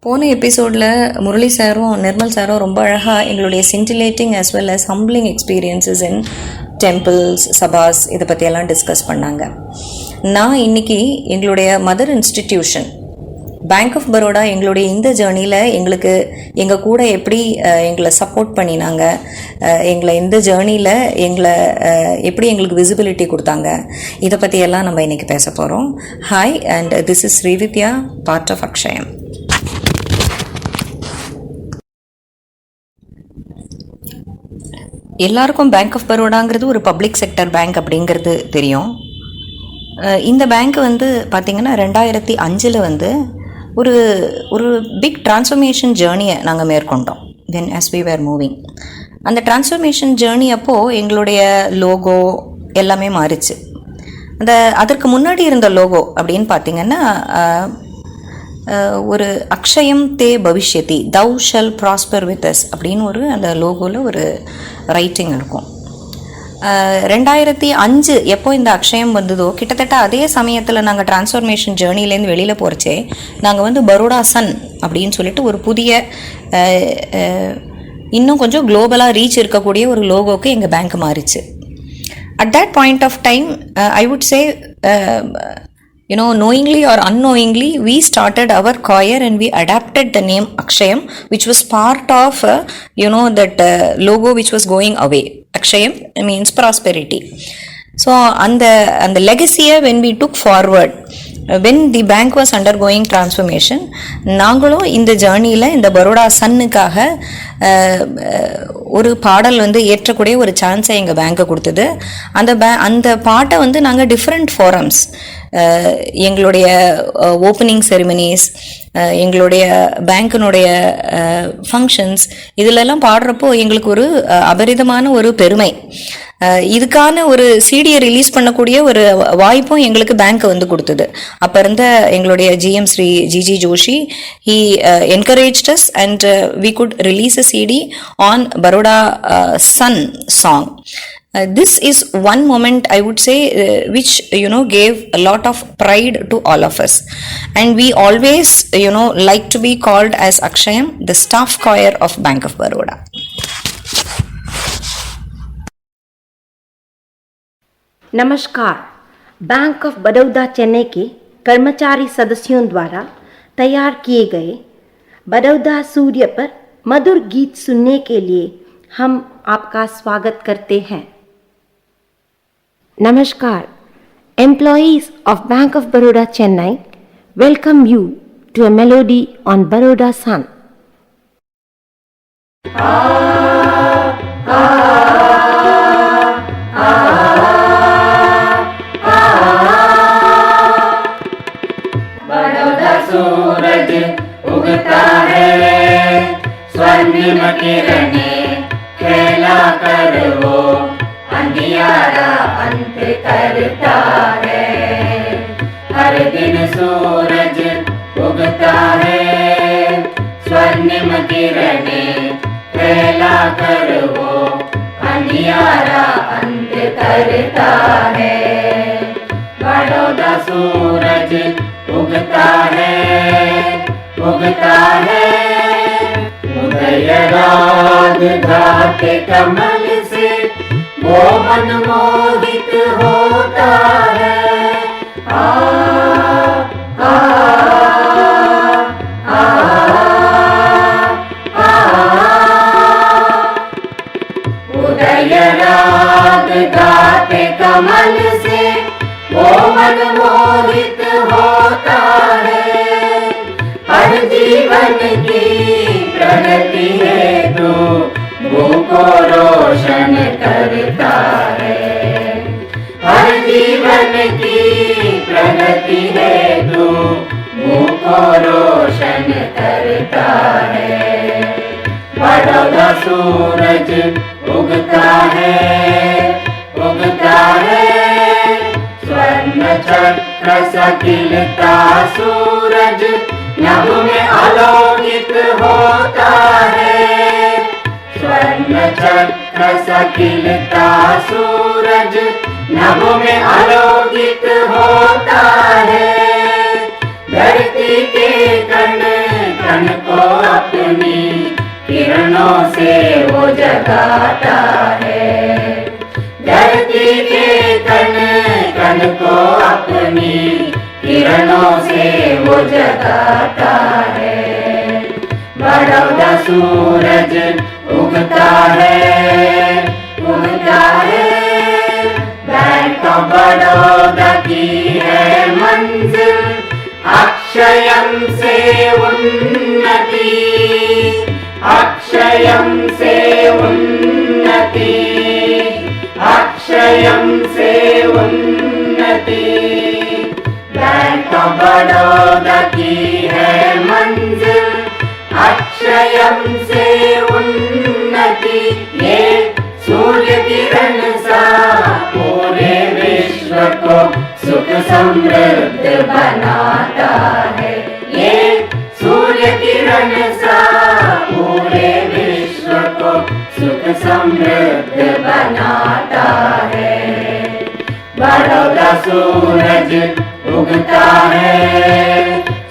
போன எபிசோடில் முரளி சாரும் நிர்மல் சாரும் ரொம்ப அழகாக எங்களுடைய சின்டிலேட்டிங் as well as humbling experiences in temples, சபாஸ் இதை பற்றியெல்லாம் டிஸ்கஸ் பண்ணாங்க. நான் இன்றைக்கி எங்களுடைய mother institution bank of Baroda எங்களுடைய இந்த ஜேர்னியில் எங்களுக்கு எங்கள் கூட எப்படி எங்களை சப்போர்ட் பண்ணினாங்க, எங்களை இந்த ஜேர்னியில் எப்படி எங்களுக்கு விசிபிலிட்டி கொடுத்தாங்க, இதை பற்றியெல்லாம் நம்ம இன்றைக்கி பேச போகிறோம். Hi, and this is Srividya, part of Akshayam. எல்லாருக்கும் பேங்க் ஆஃப் பரோடாங்கிறது ஒரு பப்ளிக் செக்டர் பேங்க் அப்படிங்கிறது தெரியும். இந்த பேங்க் பார்த்திங்கன்னா 2005 ஒரு பிக் டிரான்ஸ்ஃபர்மேஷன் ஜேர்னியை நாங்கள் மேற்கொண்டோம். தென் as we were மூவிங், அந்த டிரான்ஸ்ஃபர்மேஷன் ஜேர்னி அப்போது எங்களுடைய லோகோ எல்லாமே மாறிச்சு. அதற்கு முன்னாடி இருந்த லோகோ அப்படின்னு பார்த்திங்கன்னா ஒரு அக்ஷயம் தே பவிஷ்யதி, தௌ ஷல் ப்ராஸ்பர் வித் அஸ் அப்படின்னு அந்த லோகோவில் ஒரு ரைட்டிங் இருக்கும். 2005 எப்போ இந்த அக்ஷயம் வந்ததோ கிட்டத்தட்ட அதே சமயத்தில் நாங்கள் டிரான்ஸ்ஃபர்மேஷன் ஜேர்னிலேருந்து வெளியில் போகிறச்சே நாங்கள் பரோடா சன் அப்படின்னு சொல்லிட்டு ஒரு புதிய இன்னும் கொஞ்சம் குளோபலாக ரீச் இருக்கக்கூடிய ஒரு லோகோக்கு எங்கள் பேங்க் மாறிச்சு. At that point of time I would say knowingly or unknowingly, we started our choir and we adapted the name Akshayam, which was part of, that logo which was going away. Akshayam means prosperity. So, and the legacy when we took forward, when the bank was undergoing transformation, நாங்களும் இந்த ஜேர்னியில் இந்த பரோடா சன்னுக்காக ஒரு பாடல் ஏற்றக்கூடிய ஒரு சான்ஸை எங்கள் பேங்க்கை கொடுத்தது. அந்த பாட்டை நாங்கள் டிஃப்ரெண்ட் ஃபாரம்ஸ், எங்களுடைய ஓப்பனிங் செரிமனிஸ், எங்களுடைய பேங்க்கினுடைய ஃபங்க்ஷன்ஸ் இதிலெல்லாம் பாடுறப்போ எங்களுக்கு ஒரு அபரிதமான ஒரு பெருமை. இதுக்கான ஒரு சிடியை ரிலீஸ் பண்ணக்கூடிய ஒரு வாய்ப்பும் எங்களுக்கு பேங்க் கொடுத்தது. அப்போ இருந்த எங்களுடைய GM Shri GG Joshi, he encouraged us and we could release a CD on Baroda sun song. This is one moment I would say which gave a lot of pride to all of us, and we always like to be called as Akshayam, the staff choir of Bank of Baroda. नमस्कार. Bank of Baroda Chennai के कर्मचारी सदस्यों द्वारा तैयार किए गए बड़ौदा सूर्य पर मधुर गीत सुनने के लिए हम आपका स्वागत करते हैं. Namaskar. Employees of Bank of Baroda Chennai welcome you to a melody on Baroda Sun. Baroda सूरज उगता है, स्वर्णिम किरणें खेला कर वो अंधियारा अंत करता है. हर दिन सूरज उगता है, स्वर्णिम किरणें फैला कर वो अंधियारा अंत करता है. बड़ौदा सूरज उगता है, उगता है, उदय राग गाते कमल से वो मन मोहित होता है. आ आ आ आ उदय राग गाते कमल से वो मन मोहित होता है. हर जीवन की प्रगति है तो वो को रोशन करता है. हर जीवन की प्रगति है तो वो को रोशन करता है. बड़ौदा सूरज उगता है, उगता है, स्वर्ण चक्र सा खिलता सूरज नभ में अलौकिक होता है. स्वर्ण चक्र सा खिलता सूरज नभ में अलौकिक होता है. धरती के कण कण जगाता है। धरती के कण कण को अपनी किरणों से वो जगाता है। बड़ौदा सूरज उगता है, उगता है। बैंक ऑफ बड़ौदा की है मंजिल, अक्षयम से उन्नति, अक्षयम से उन्नति, अक्षयम से उन्नति। बैंक ऑफ बड़ौदा की है मंजिल, अक्षयम से उन्नति। ये सूर्य किरण सा पूरे विश्व को सुख समृद्ध बनाता है। ये सूर्य किरण सा पूरे विश्व को सुख समृद्ध बनाता है। बड़ौदा सूरज उगता है,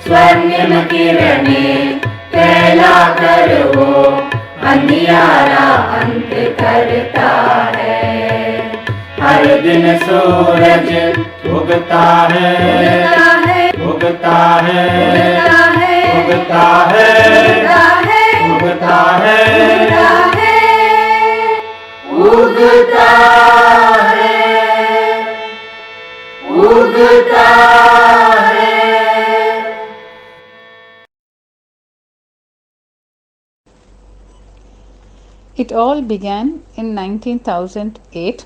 स्वर्णिम किरणें फैला कर वो अंधियारा अंत करता है। हर दिन सूरज उगता है, उगता है, उगता है, उगता है, उगता है, उगता है। It all began in 1908,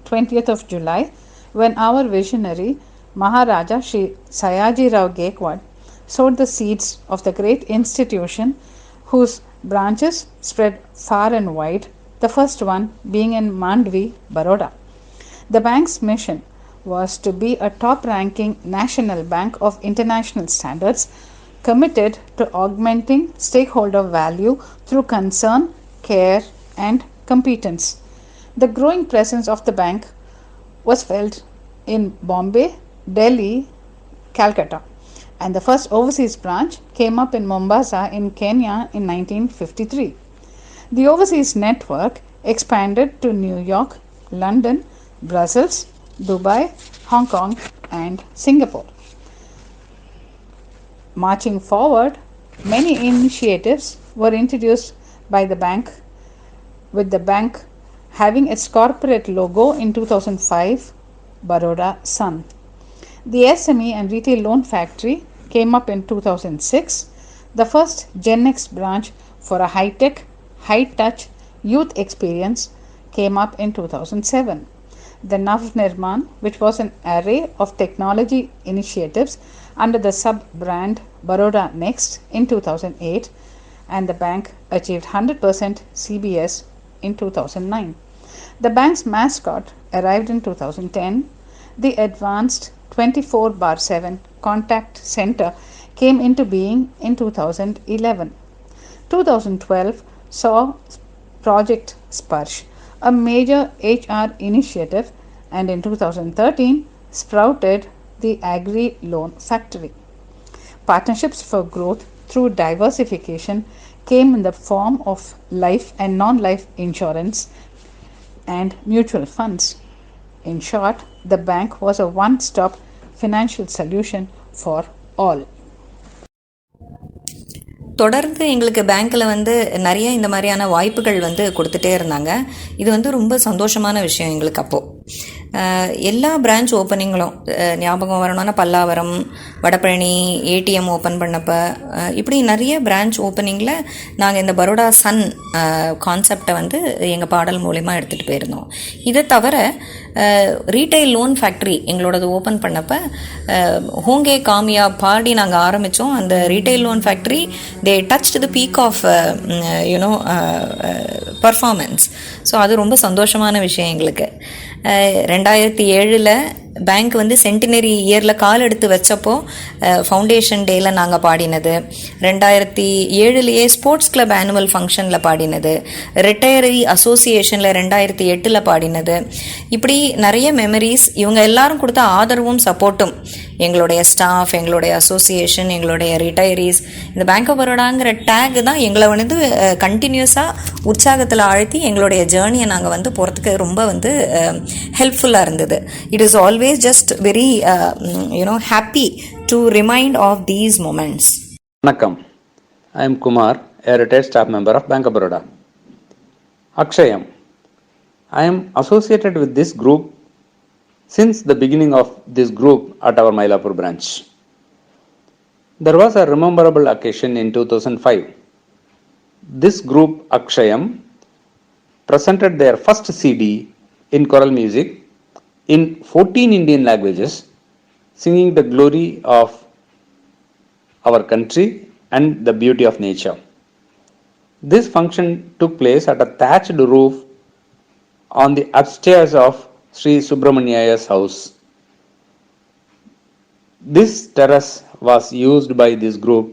20th of July, when our visionary Maharaja Shri Sayaji Rao Gaikwad sowed the seeds of the great institution whose branches spread far and wide, the first one being in Mandvi, Baroda. The bank's mission was to be a top-ranking national bank of international standards, committed to augmenting stakeholder value through concern, care and competence. The growing presence of the bank was felt in Bombay, Delhi, Calcutta, and the first overseas branch came up in Mombasa in Kenya in 1953. The overseas network expanded to New York, London, Brussels, Dubai, Hong Kong and Singapore. Marching forward, many initiatives were introduced by the bank, with the bank having its corporate logo in 2005, Baroda Sun. The SME and Retail Loan Factory came up in 2006. The first Gen X branch for a high-tech, high-touch youth experience came up in 2007. The Nav Nirman, which was an array of technology initiatives under the sub-brand Baroda Next in 2008, and the bank achieved 100% CBS in 2009. The bank's mascot arrived in 2010. The advanced 24/7 contact center came into being in 2011. 2012 saw Project Sparsh, a major HR initiative, and in 2013 sprouted the Agri Loan Factory. Partnerships for growth through diversification came in the form of life and non-life insurance and mutual funds. In short, the bank was a one-stop financial solution for all. தொடர்ந்து எங்களுக்கு பேங்க்கில் வந்து நிறைய இந்த மாதிரியான வாய்ப்புகள் வந்து கொடுத்துட்டே இருந்தாங்க. இது வந்து ரொம்ப சந்தோஷமான விஷயம் எங்களுக்கு அப்போது. எல்லா பிரான்ச் ஓப்பனிங்களும் ஞாபகம் வரணும்னா பல்லாவரம், வடபழனி, ஏடிஎம் ஓப்பன் பண்ணப்போ இப்படி நிறைய பிரான்ச் ஓப்பனிங்கில் நாங்கள் இந்த பரோடா சன் கான்செப்டை வந்து எங்கள் பாடல் மூலிமா எடுத்துகிட்டு போயிருந்தோம். இதை தவிர ரீட்டைல் லோன் ஃபேக்ட்ரி எங்களோடது ஓப்பன் பண்ணப்போ ஹோங்கே காமியா பாடி நாங்கள் ஆரம்பித்தோம். அந்த retail loan factory they touch the peak of performance. So அது ரொம்ப சந்தோஷமான விஷயம் எங்களுக்கு. 2007 பேங்க் வந்து சென்டினரி இயரில் கால் எடுத்து வச்சப்போ ஃபவுண்டேஷன் டேயில் நாங்கள் பாடினது, 2007 ஸ்போர்ட்ஸ் கிளப் ஆனுவல் ஃபங்க்ஷனில் பாடினது, ரிட்டையரி அசோசியேஷனில் 2008 பாடினது, இப்படி நிறைய மெமரிஸ். இவங்க எல்லாரும் கொடுத்த ஆதரவும் சப்போர்ட்டும், எங்களுடைய ஸ்டாஃப், எங்களுடைய அசோசியேஷன், எங்களுடைய ரிட்டையரிஸ், இந்த பேங்க் ஆஃப் பரோடாங்கிற டேக் தான் எங்களை வந்து கண்டினியூஸாக உற்சாகத்தில் ஆழ்த்தி எங்களுடைய ஜேர்னியை நாங்கள் வந்து போகிறதுக்கு ரொம்ப வந்து ஹெல்ப்ஃபுல்லாக இருந்தது. It is always just very happy to remind of these moments. வணக்கம், I am Kumar, a retired staff member of Bank of Baroda. Akshayam, I am associated with this group since the beginning of this group at our Mylapore branch. There was a rememberable occasion in 2005. This group, Akshayam, presented their first CD in choral music in 14 Indian languages, singing the glory of our country and the beauty of nature. This function took place at a thatched roof on the upstairs of Sri Subramania's house. This terrace was used by this group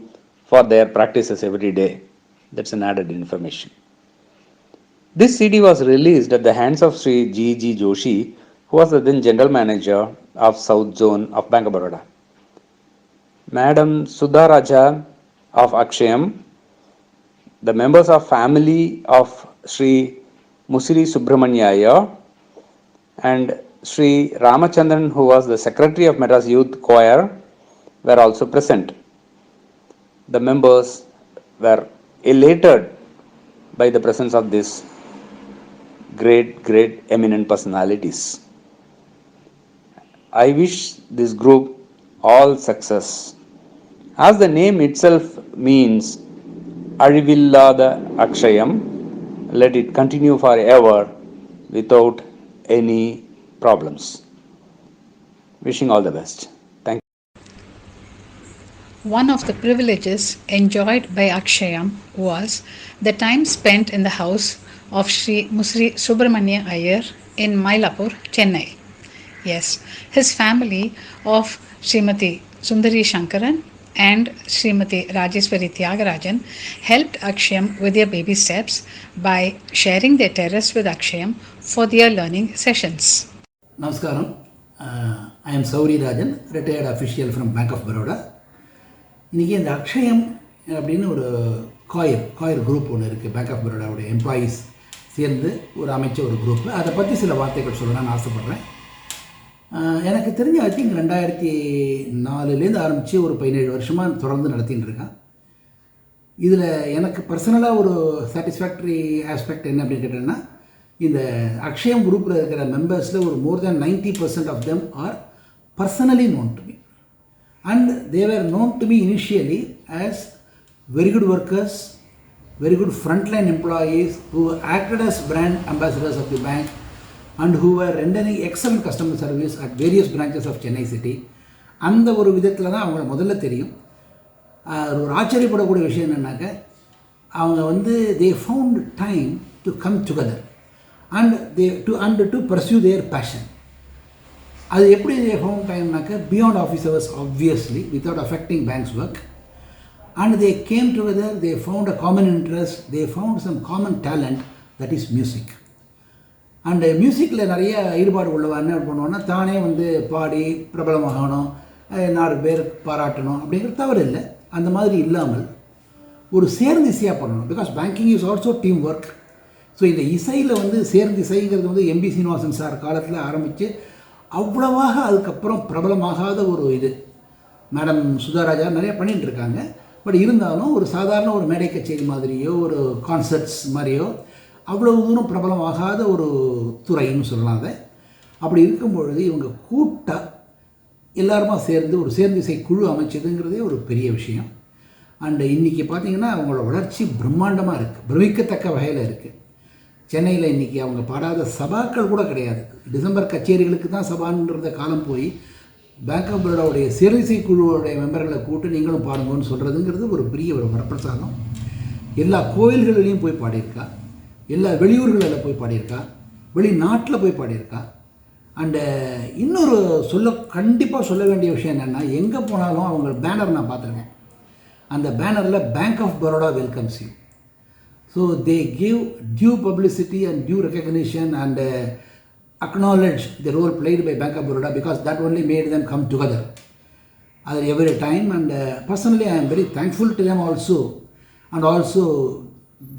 for their practices every day. That's an added information. This CD was released at the hands of Sri G. Joshi, who was the then General Manager of South Zone of Bank of Baroda. Madam Sudha Raja of Akshayam, the members of family of Sri Musiri Subramaniaya, and Sri Ramachandran, who was the Secretary of Madras Youth Choir, were also present. The members were elated by the presence of these great eminent personalities. I wish this group all success. As the name itself means, Azhivillada Akshayam, let it continue forever without any problems. Wishing all the best. Thank you. One of the privileges enjoyed by Akshayam was the time spent in the house of Sri Musri Subramania Iyer in Mylapore, Chennai. Yes, his family of Srimati Sundari Shankaran and Srimati Rajeswari Tyagarajan helped Akshayam with their baby steps by sharing their terrace with Akshayam for their learning sessions. Namaskaram. I am Sauri Rajan, retired official from Bank of Baroda. இன்றைக்கி இந்த அக்ஷயம் அப்படின்னு ஒரு coir group ஒன்று இருக்குது. Bank of பரோடாவுடைய employees சேர்ந்து ஒரு அமைச்ச ஒரு group. அதை பற்றி சில வார்த்தைகள் சொல்லணும்னு ஆசைப்பட்றேன். எனக்கு தெரிஞ்ச ஐ திங்க் 2004 ஆரம்பித்து ஒரு 17 வருஷமாக தொடர்ந்து நடத்தின்னு இருக்கேன். இதில் எனக்கு பர்சனலாக ஒரு சாட்டிஸ்ஃபேக்டரி ஆஸ்பெக்ட் என்ன அப்படின்னு கேட்டேன்னா, இந்த அக்ஷயம் குரூப்பில் இருக்கிற மெம்பர்ஸில் ஒரு more than 90% of them are personally known to me. And they were known to me initially as very good workers, very good frontline employees who acted as brand ambassadors of the bank and who were rendering excellent customer service at various branches of Chennai city. அந்த ஒரு விதத்தில் தான் அவங்கள முதல்ல தெரியும். ஒரு ஆச்சரியப்படக்கூடிய விஷயம் என்னன்னாக்க, அவங்க வந்து they found time to come together and to pursue their passion. அது எப்படி ஃபவுண்ட் டைம்னாக்க, beyond office hours obviously without affecting bank's work. And they came together, they found a common interest, they found some common talent, that is music. And மியூசிக்கில் நிறைய ஈடுபாடு உள்ளவா என்ன பண்ணுவோன்னா, தானே வந்து பாடி பிரபலமாகணும், 4 பேர் பாராட்டணும் அப்படிங்கிறது தவறு இல்லை. அந்த மாதிரி இல்லாமல் ஒரு சேர்ந்து இசையாக பண்ணணும். Because banking is also team work. So இந்த இசையில் வந்து சேர்ந்து இசைங்கிறது வந்து எம்பி சீனிவாசன் சார் காலத்தில் ஆரம்பித்து அவ்வளவாக அதுக்கப்புறம் பிரபலமாகாத ஒரு இது. மேடம் சுதாராஜா நிறைய பண்ணிகிட்டு இருக்காங்க. பட் இருந்தாலும் ஒரு சாதாரண ஒரு மேடை கச்சேரி மாதிரியோ ஒரு கான்சர்ட்ஸ் மாதிரியோ அவ்வளவு தூரம் பிரபலமாகாத ஒரு துறைன்னு சொல்லலாம் அதை. அப்படி இருக்கும்பொழுது இவங்க கூட்டாக எல்லாருமா சேர்ந்து ஒரு சேர்ந்து இசை குழு அமைச்சதுங்கிறதே ஒரு பெரிய விஷயம். அண்டு இன்றைக்கி பார்த்திங்கன்னா அவங்களோட வளர்ச்சி பிரம்மாண்டமாக இருக்குது, பிரமிக்கத்தக்க வகையில் இருக்குது. சென்னையில் இன்றைக்கி அவங்க பாடாத சபாக்கள் கூட கிடையாது. டிசம்பர் கச்சேரிகளுக்கு தான் சபான்ற காலம் போய் பேங்க் ஆஃப் பரோடாவுடைய சேர்ந்திசை குழுவோடைய மெம்பர்களை கூட்டு நீங்களும் பாடுங்கன்னு சொல்கிறதுங்கிறது ஒரு பெரிய ஒரு வரப்பிரசாதம். எல்லா கோயில்களிலையும் போய் பாடியிருக்கா, எல்லா வெளியூர்களில் போய் பாடியிருக்கா, வெளிநாட்டில் போய் பாடியிருக்கா. அண்டு இன்னொரு கண்டிப்பாக சொல்ல வேண்டிய விஷயம் என்னென்னா, எங்கே போனாலும் அவங்க பேனர் நான் பார்த்துருக்கேன். அந்த பேனரில் bank of Baroda welcomes you. So they give due publicity and due recognition and acknowledge the role played by Bank of Baroda, because that only made them come together every time. And personally I am very thankful to them also, and also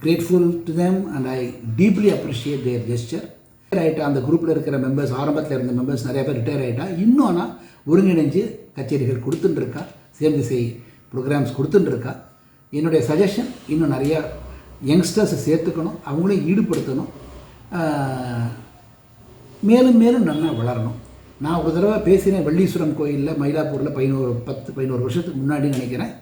grateful to them, and I deeply appreciate their gesture. Right, அந்த குரூப்பில் இருக்கிற members, ஆரம்பத்தில் இருந்த members நிறைய பேர் retire ஆகிட்டா. இன்னொன்னா ஒருங்கிணைஞ்சு கச்சேரிகள் கொடுத்துட்டுருக்கா, சேர்ந்து ப்ரோக்ராம்ஸ் கொடுத்துட்டுருக்கா. என்னுடைய சஜஷன், இன்னும் நிறையா யங்ஸ்டர்ஸை சேர்த்துக்கணும், அவங்களையும் ஈடுபடுத்தணும், மேலும் மேலும் நல்லா வளரணும். நான் ஒரு தடவை பேசினேன் வள்ளீஸ்வரம் கோயிலில் மயிலாப்பூரில் 11 வருஷத்துக்கு முன்னாடி நினைக்கிறேன்.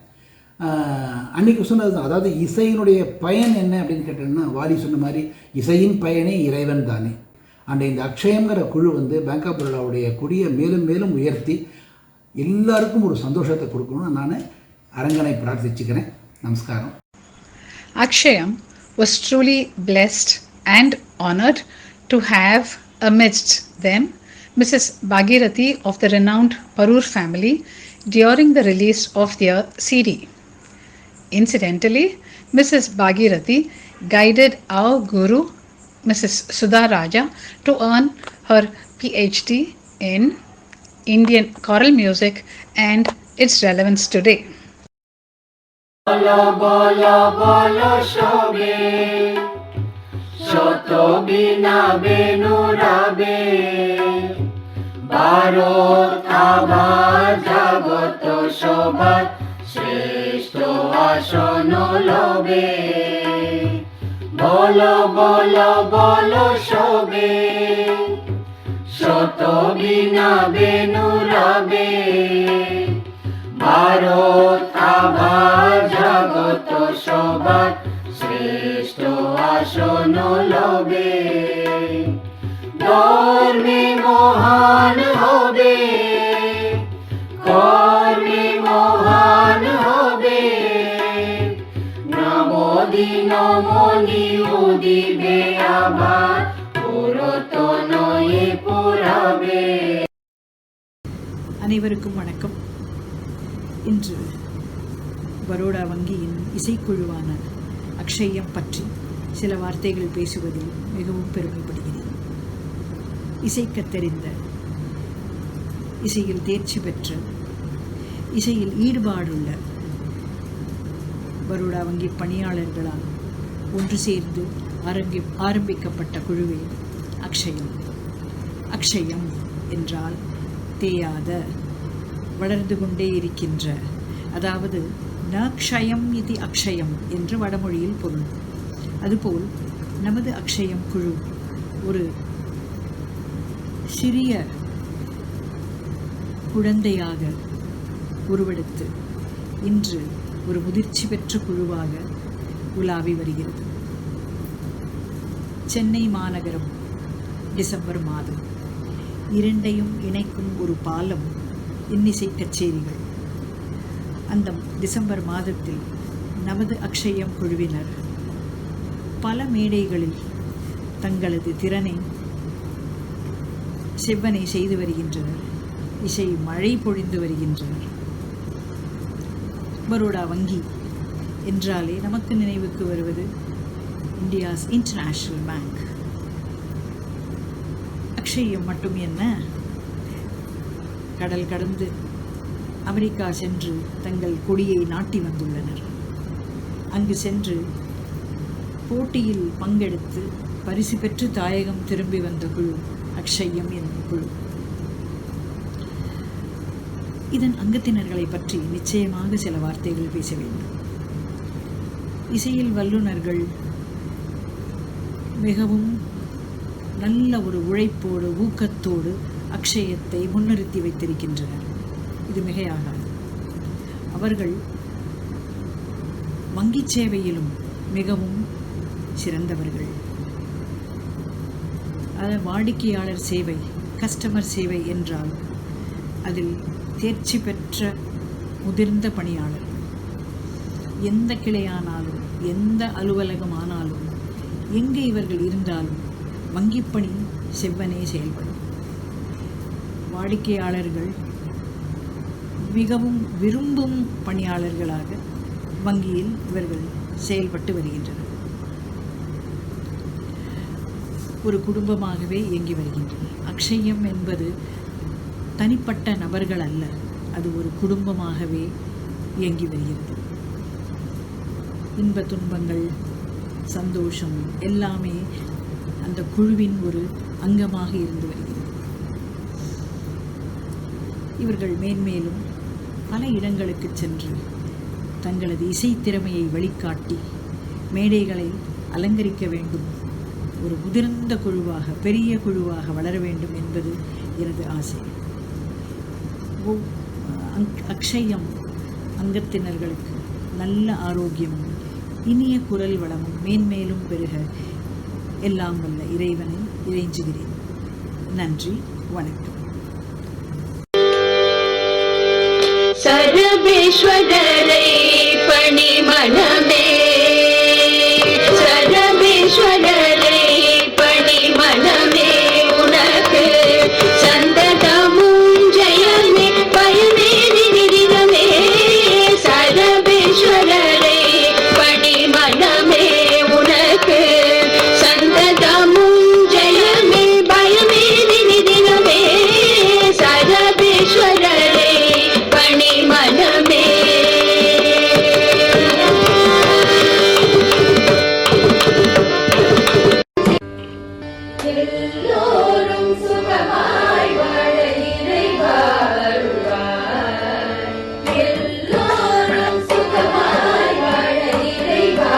அன்றைக்கி சொன்னது தான், அதாவது இசையினுடைய பயன் என்ன அப்படின்னு கேட்டோம்னா, வாலி சொன்ன மாதிரி இசையின் பயனே இறைவன் தானே. அண்ட் இந்த அக்ஷயங்கிற குழு பேங்க் ஆஃப் பரோடாவுடைய கொடியை மேலும் மேலும் உயர்த்தி எல்லாருக்கும் ஒரு சந்தோஷத்தை கொடுக்கணும்னு நான் அரங்கனை பிரார்த்திச்சுக்கிறேன். நமஸ்காரம். Akshayam was truly blessed and honored to have amidst them Mrs. Bhagirathi of the renowned Parur family during the release of their CD. Incidentally, Mrs. Bhagirathi guided our guru, Mrs. Sudha Raja, to earn her PhD in Indian choral music and its relevance today. Bolo bolo bolo shobe, shoto bina benurabe, Bharot abar jagoto shobat, shreshto ashono lobe. Bolo bolo bolo shobe, shoto bina benurabe, Bharot abar jagoto shobat, shreshto ashono lobe. Dor mein mohan hobe, kor mein mohan hobe, namo dino moni udibe abar, puroto noi purabe. அனைவருக்கும் வணக்கம். இன்று பரோடா வங்கியின் இசைக்குழுவான அக்ஷயம் பற்றி சில வார்த்தைகள் பேசுவதில் மிகவும் பெருமைப்படுகிறேன். இசைக்கத் தெரிந்த, இசையில் தேர்ச்சி பெற்ற, இசையில் ஈடுபாடுள்ள பரோடா வங்கி பணியாளர்களால் ஒன்று சேர்ந்து ஆரம்பிக்கப்பட்ட குழுவே அக்ஷயம். அக்ஷயம் என்றால் தேயாத, வளர்ந்து கொண்டே இருக்கின்ற, அதாவது நக்ஷயம் இது அக்ஷயம் என்று வடமொழியில் பொருள். அதுபோல் நமது அக்ஷயம் குழு ஒரு சிறிய குழந்தையாக உருவெடுத்து இன்று ஒரு முதிர்ச்சி பெற்ற குழுவாக உலாவி வருகிறது. சென்னை மாநகரம் டிசம்பர் மாதம், இரண்டையும் இணைக்கும் ஒரு பாலம் இன்னிசை கச்சேரிகள். அந்த டிசம்பர் மாதத்தில் நமது அக்ஷயம் குழுவினர் பல மேடைகளில் தங்களது திறனை செவ்வனை செய்து வருகின்றனர். இசை மழை பொழிந்து வருகின்றனர். பரோடா வங்கி என்றாலே நமக்கு நினைவுக்கு வருவது இந்தியாஸ் இன்டர்நேஷ்னல் பேங்க். அக்ஷயம் மட்டும் என்ன, கடல் கடந்து அமெரிக்கா சென்று தங்கள் கொடியை நாட்டி வந்துள்ளனர். அங்கு சென்று போட்டியில் பங்கெடுத்து பரிசு பெற்று தாயகம் திரும்பி வந்த குழு அக்ஷயம் என்னும் குழு. இதன் அங்கத்தினர்களை பற்றி நிச்சயமாக சில வார்த்தைகள் பேச வேண்டும். இசையில் வல்லுநர்கள் மிகவும் நல்ல ஒரு உழைப்போடு ஊக்கத்தோடு அக்ஷயத்தை முன்னிறுத்தி வைத்திருக்கின்றனர். இது மிகையாகாது. அவர்கள் வங்கி சேவையிலும் மிகவும் சிறந்தவர்கள். வாடிக்கையாளர் சேவை, கஸ்டமர் சேவை என்றால் அதில் தேர்ச்சி பெற்ற முதிர்ந்த பணியாளர். எந்த கிளையானாலும், எந்த அலுவலகமானாலும், எங்கே இவர்கள் இருந்தாலும் வங்கிப்பணி செவ்வனே செயல்படும். வாடிக்கையாளர்கள் மிகவும் விரும்பும் பணியாளர்களாக வங்கியில் இவர்கள் செயல்பட்டு வருகின்றனர். ஒரு குடும்பமாகவே இயங்கி வருகின்றனர். அக்ஷயம் என்பது தனிப்பட்ட நபர்கள் அல்ல, அது ஒரு குடும்பமாகவே இயங்கி வருகிறது. இன்ப துன்பங்கள், சந்தோஷம் எல்லாமே அந்த குழுவின் ஒரு அங்கமாக இருந்து வருகிறது. இவர்கள் மேன்மேலும் பல இடங்களுக்கு சென்று தங்களது இசைத்திறமையை வெளிக்காட்டி மேடைகளை அலங்கரிக்க வேண்டும், ஒரு முதிர்ந்த குழுவாக, பெரிய குழுவாக வளர வேண்டும் என்பது எனது ஆசை. அக்ஷயம் அங்கத்தினர்களுக்கு நல்ல ஆரோக்கியமும் இனிய குரல் வளமும் மேன்மேலும் பெருக எல்லாம் வல்ல இறைவனை இறைஞ்சுகிறேன். நன்றி, வணக்கம். சரபேஸ்வரரை பணி மனமே, சரபேஸ்வரரை பணி மனமே, உனக்கு சந்ததமும் ஜெயமே பயமே நிதிரமே. சரபேஸ்வரரை பணி மனமே, உனக்கு சந்ததமும் ஜெயமே பயமே நிதிரமே. சரபேஸ்வரரை பணி மனமே. எல்லோரும் சுகமாய் வாழ இறைவா அருள்வாய். எல்லோரும் சுகமாய் வாழ இறைவா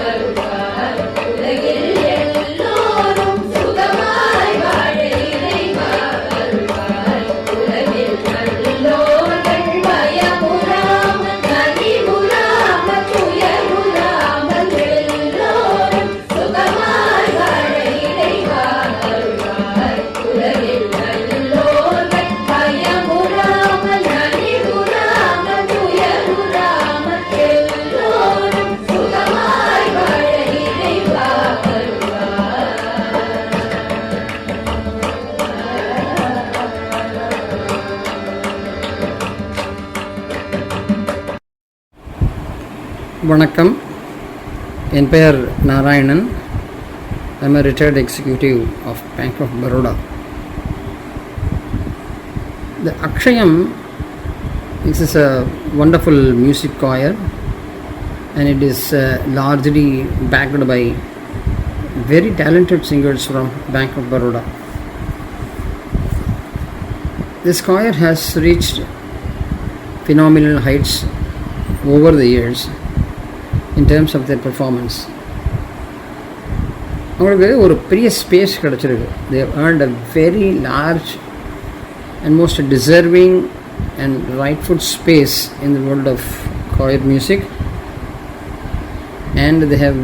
அருள்வாய். உலகில் எல்லோரும் சுகமாய் வாழ இறைவா அருள்வாய். உலகில் நல்லோர்கள் பயமுறாமல் நலிவுறாமல் துயருறாமல் எல்லோரும் சுகமாய் வாழ இறைவா அருள்வாய். உலகில் நல்லோர்கள் பயமுறாமல் நலிவுறாமல் துயருறாமல் எல்லோரும் சுகமாய் வாழ இறைவா அருள்வாய். வணக்கம், என் பெயர் Narayanan. I am a retired executive of Bank of Baroda. The Akshayam, this is a wonderful music choir and it is largely backed by very talented singers from Bank of Baroda. This choir has reached phenomenal heights over the years in terms of their performance. அவங்களுக்கு ஒரு பெரிய space கிடச்சிருக்கு. they have earned a very large and most deserving and rightful space in the world of choir music, and they have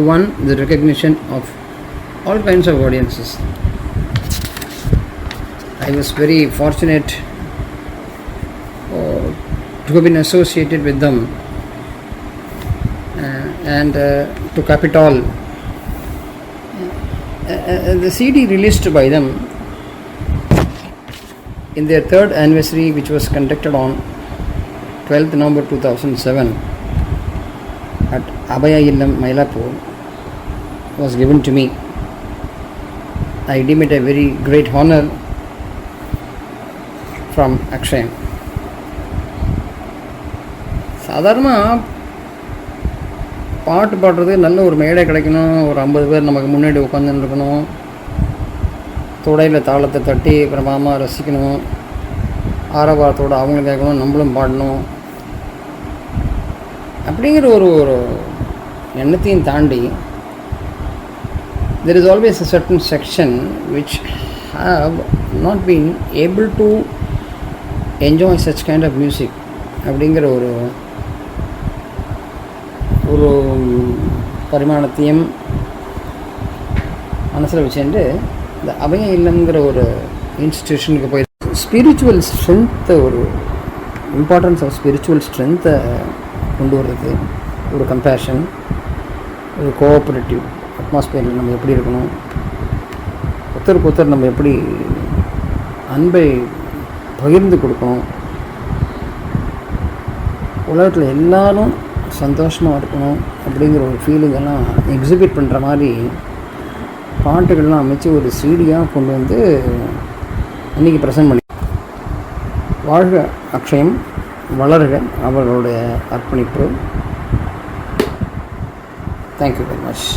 won the recognition of all kinds of audiences. I was very fortunate to have been associated with them and to Capitol. The CD released by them in their third anniversary, which was conducted on 12th November 2007 at Abhaya Illam, Mylapore, was given to me. I deem it a very great honor from Akshayam. சாதாரணமாக பாட்டு பாடுறது நல்ல ஒரு மேடை கிடைக்கணும், ஒரு 50 பேர் நமக்கு முன்னாடி உட்காந்துன்னு இருக்கணும், தொடையில் தாளத்தை தட்டி பிரமாதமாக ரசிக்கணும், ஆரவாரத்தோடு அவங்களும் கேட்கணும், நம்மளும் பாடணும் அப்படிங்கிற ஒரு எண்ணத்தையும் தாண்டி there is always a certain section which have not been able to enjoy such kind of music அப்படிங்கிற ஒரு பரிமாணத்தையும் மனசில் வச்சுட்டு இந்த அபய இல்லம்ங்கிற ஒரு இன்ஸ்டிடியூஷனுக்கு போய் ஸ்பிரிச்சுவல் ஸ்ட்ரென்த்தை, ஒரு இம்பார்ட்டன்ஸ் ஆஃப் ஸ்பிரிச்சுவல் ஸ்ட்ரென்த்தை கொண்டு வர்றது, ஒரு கம்பேஷன், ஒரு கோஆப்ரேட்டிவ் அட்மாஸ்பியரில் நம்ம எப்படி இருக்கணும், ஒருத்தருக்கு ஒருத்தர் நம்ம எப்படி அன்பை பகிர்ந்து கொடுக்கணும், உலகத்தில் எல்லாரும் சந்தோஷமாக இருக்கணும் அப்படிங்கிற ஒரு ஃபீலிங்கெல்லாம் எக்ஸிபிட் பண்ணுற மாதிரி பாட்டுகள்லாம் அமைச்சு ஒரு சீடியாக கொண்டு வந்து இன்றைக்கி ப்ரெசென்ட் பண்ணி வாழ்க அக்ஷயம், வளர்க அவர்களுடைய அர்ப்பணிப்பு. Thank you very much.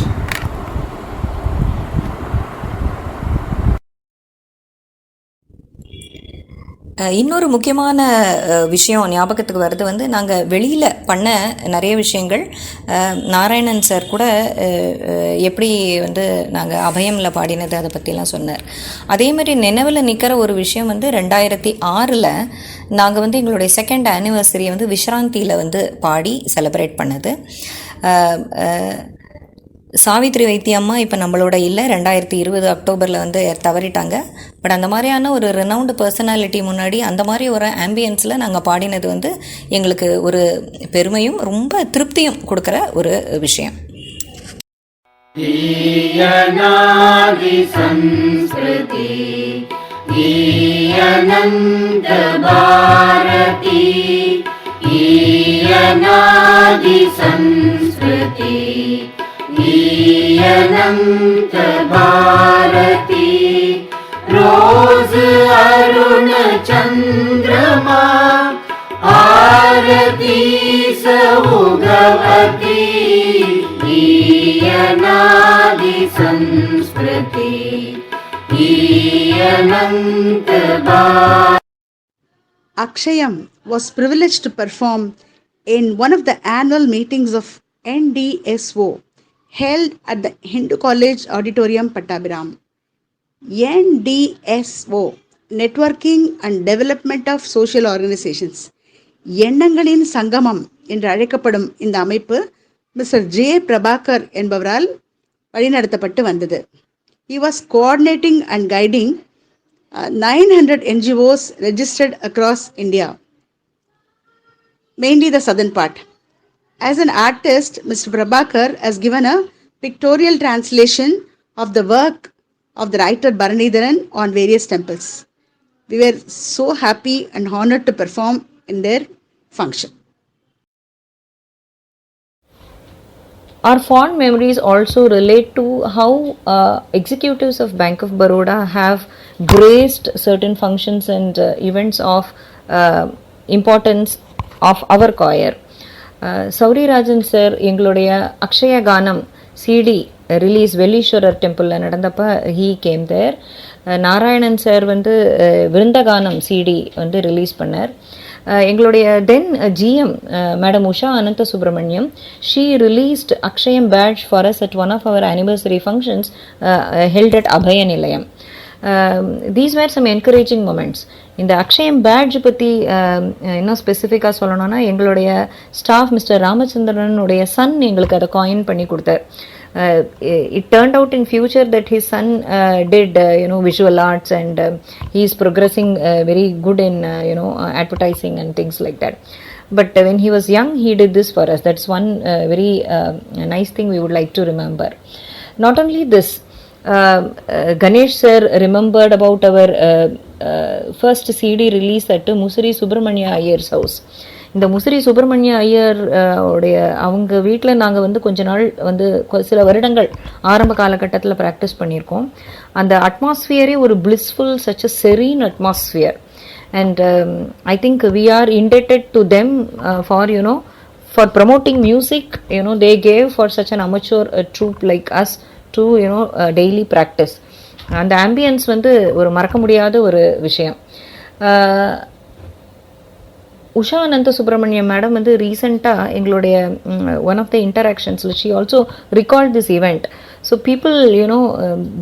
இன்னொரு முக்கியமான விஷயம் ஞாபகத்துக்கு வருது வந்து, நாங்கள் வெளியில் பண்ண நிறைய விஷயங்கள் நாராயணன் சார் கூட எப்படி வந்து நாங்கள் அபயமில் பாடினது அதை பற்றிலாம் சொன்னார். அதே மாதிரி நினைவில் நிற்கிற ஒரு விஷயம் வந்து 2006 நாங்கள் வந்து எங்களுடைய 2nd ஆனிவர்சரியை வந்து விஷ்ராந்தியில் வந்து பாடி செலிப்ரேட் பண்ணது. சாவித்ரி வைத்தியம்மா இப்போ நம்மளோட இல்லை, 2020 அக்டோபரில் வந்து தவறிட்டாங்க. பட் அந்த மாதிரியான ஒரு ரெனவுண்டு பர்சனாலிட்டி முன்னாடி அந்த மாதிரி ஒரு ஆம்பியன்ஸில் நாங்கள் பாடினது வந்து எங்களுக்கு ஒரு பெருமையும் ரொம்ப திருப்தியும் கொடுக்குற ஒரு விஷயம். अनंत भारती रोज अरुण चंद्रमा आरती सौगवती अनादि संस्कृति अनंत Bharti. Akshayam was privileged to perform in one of the annual meetings of NDSO held at the Hindu College Auditorium, Pattabiram. NDSO, Networking and Development of Social Organizations. எண்ணங்களின் சங்கமம் என்று அழைக்கப்படும் இந்த அமைப்பு மிஸ்டர் ஜே பிரபாகர் என்பவரால் வழிநடத்தப்பட்டு வந்தது. He was coordinating and guiding 900 NGOs registered across India, mainly the southern part. As an artist, Mr. Prabhakar has given a pictorial translation of the work of the writer Bharanidharan on various temples. We were so happy and honored to perform in their function. Our fond memories also relate to how executives of Bank of Baroda have graced certain functions and events of importance of our choir. Sowri Rajan sir எங்களுடைய Akshaya Ganam CD release Velleeswarar டெம்பிளில் நடந்தப்போ he came there. Narayanan sir வந்து Vrindaganam CD வந்து release பண்ணார். எங்களுடைய then GM madam Usha Anantha Subramaniam, she released Akshayam badge for us at one of our anniversary functions held at Abhaya Nilayam. These were some encouraging moments. இந்த Akshayam badge பற்றி இன்னும் ஸ்பெசிஃபிக்காக சொல்லணும்னா, எங்களுடைய ஸ்டாஃப் மிஸ்டர் ராமச்சந்திரனுடைய சன் எங்களுக்கு அதை காயின் பண்ணி கொடுத்தார். It turned out in future that his son did visual arts and he is progressing very good in advertising and things like that. But when he was young, he did this for us. That's one very nice thing we would like to remember. Not only this, Ganesh sir remembered about our first CD release at Musiri Subramania Iyer's house. இந்த முசிறி சுப்பிரமணிய ஐயர் உடைய அவங்க வீட்டில் நாங்கள் வந்து கொஞ்ச நாள் வந்து சில வருடங்கள் ஆரம்ப காலகட்டத்தில் ப்ராக்டிஸ் பண்ணியிருக்கோம். அந்த அட்மாஸ்ஃபியரே ஒரு blissful, such a serene atmosphere. And I think we are indebted to them for promoting music. They gave for such an amateur troupe like us to daily practice. அந்த ஆம்பியன்ஸ் வந்து ஒரு மறக்க முடியாத ஒரு விஷயம். உஷா அனந்த சுப்ரமணியம் மேடம் வந்து ரீசெண்டாக எங்களுடைய ஒன் ஆஃப் த இன்டராக்ஷன்ஸில் she also recalled this event. So people,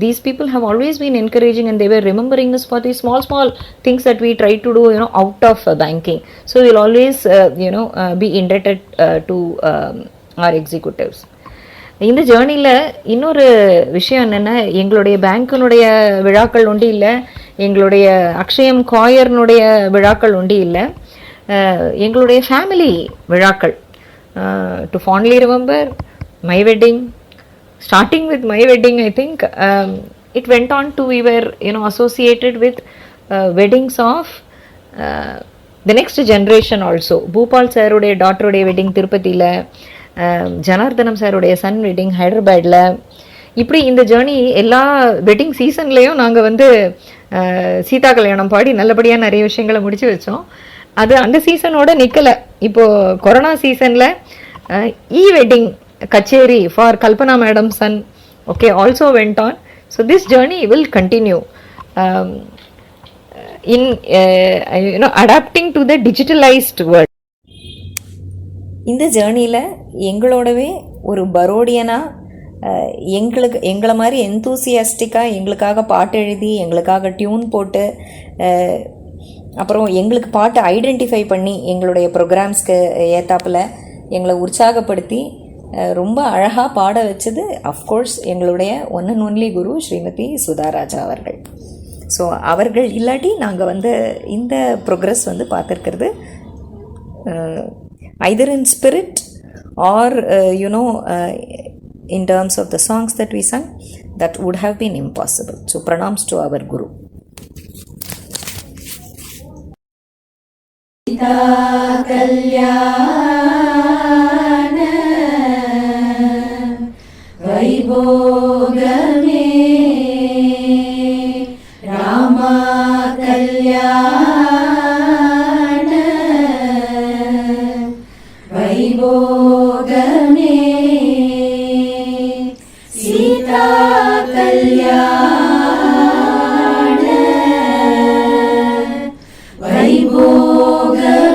these people have always been encouraging and they were remembering us for these small things that we try to do, out of banking. So we'll always, be indebted to our executives. இந்த ஜேர்னியில் இன்னொரு விஷயம் என்னென்னா, எங்களுடைய பேங்க்கினுடைய விழாக்கள் ஒண்டி இல்லை, எங்களுடைய அக்ஷயம் காயர்னுடைய விழாக்கள் ஒண்டி இல்லை, எங்களுடைய ஃபேமிலி விழாக்கள். To fondly remember my wedding, starting with my wedding, I think it went on to, we were associated with weddings of the next generation also. Bhupal சாருடைய டாட்டருடைய வெட்டிங் திருப்பதியில், ஜனார்தனம் சாருடைய சன் வெட்டிங் ஹைதராபாடில். இப்படி இந்த ஜேர்னி எல்லா வெட்டிங் சீசன்லேயும் நாங்கள் வந்து சீதா கல்யாணம் பாடி நல்லபடியாக நிறைய விஷயங்களை முடிச்சு வச்சோம். அது அந்த சீசனோட நிற்கலை. இப்போது கொரோனா சீசனில் வெட்டிங் கச்சேரி for Kalpana madam son also went on. So this journey will continue in adapting to the digitalized world. இந்த ஜேர்னியில் எங்களோடவே ஒரு பரோடியனாக எங்களை மாதிரி எந்தூசியாஸ்டிக்காக எங்களுக்காக பாட்டு எழுதி எங்களுக்காக டியூன் போட்டு அப்புறம் எங்களுக்கு பாட்டை ஐடென்டிஃபை பண்ணி எங்களுடைய ப்ரோக்ராம்ஸ்க்கு ஏத்தாப்பில் எங்களை உற்சாகப்படுத்தி ரொம்ப அழகாக பாட வச்சது அஃப்கோர்ஸ் எங்களுடைய ஒன் அண்ட் ஒன்லி குரு ஸ்ரீமதி சுதாராஜா அவர்கள். ஸோ அவர்கள் இல்லாட்டி நாங்கள் வந்து இந்த ப்ரோக்ரஸ் வந்து பார்த்துருக்கிறது either in spirit or in terms of the songs that we sang, that would have been impossible. So pranams to our guru. வைபோகமே Rama கல்யாண வைபோகமே சீதா கல்யாண வைபோகமே